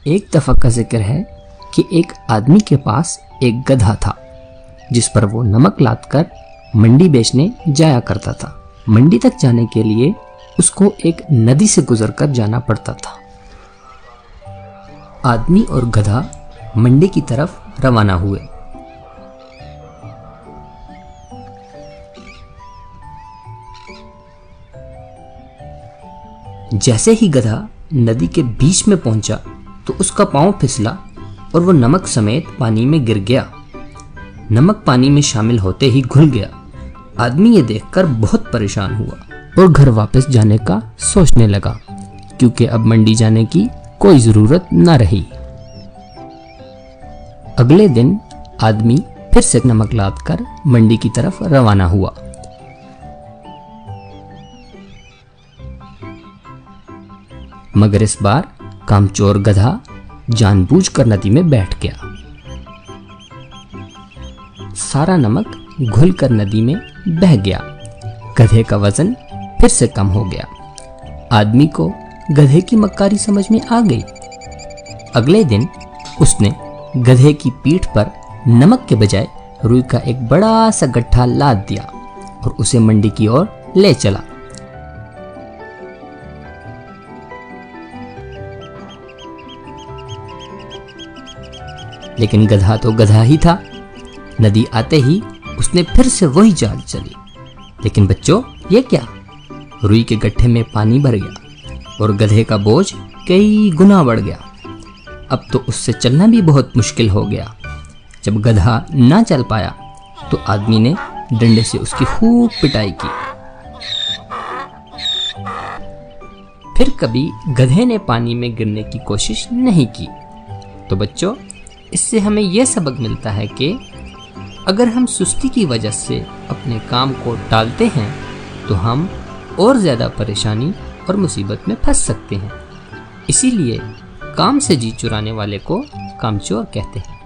एक दफा का जिक्र है कि एक आदमी के पास एक गधा था जिस पर वो नमक लादकर मंडी बेचने जाया करता था। मंडी तक जाने के लिए उसको एक नदी से गुजरकर जाना पड़ता था। आदमी और गधा मंडी की तरफ रवाना हुए। जैसे ही गधा नदी के बीच में पहुंचा तो उसका पांव फिसला और वो नमक समेत पानी में गिर गया। नमक पानी में शामिल होते ही घुल गया। आदमी ये देखकर बहुत परेशान हुआ और घर वापस जाने का सोचने लगा, क्योंकि अब मंडी जाने की कोई जरूरत न रही। अगले दिन आदमी फिर से नमक लादकर मंडी की तरफ रवाना हुआ। मगर इस बार कामचोर गधा जानबूझकर नदी में बैठ गया। सारा नमक घुलकर नदी में बह गया। गधे का वजन फिर से कम हो गया। आदमी को गधे की मक्कारी समझ में आ गई। अगले दिन उसने गधे की पीठ पर नमक के बजाय रुई का एक बड़ा सा गट्ठा लाद दिया और उसे मंडी की ओर ले चला। लेकिन गधा तो गधा ही था। नदी आते ही उसने फिर से वही चाल चली। लेकिन बच्चों, ये क्या? रुई के गट्ठे में पानी भर गया और गधे का बोझ कई गुना बढ़ गया। अब तो उससे चलना भी बहुत मुश्किल हो गया। जब गधा ना चल पाया तो आदमी ने डंडे से उसकी खूब पिटाई की। फिर कभी गधे ने पानी में गिरने की कोशिश नहीं की। तो बच्चों, इससे हमें यह सबक मिलता है कि अगर हम सुस्ती की वजह से अपने काम को टालते हैं तो हम और ज़्यादा परेशानी और मुसीबत में फंस सकते हैं। इसीलिए काम से जी चुराने वाले को कामचोर कहते हैं।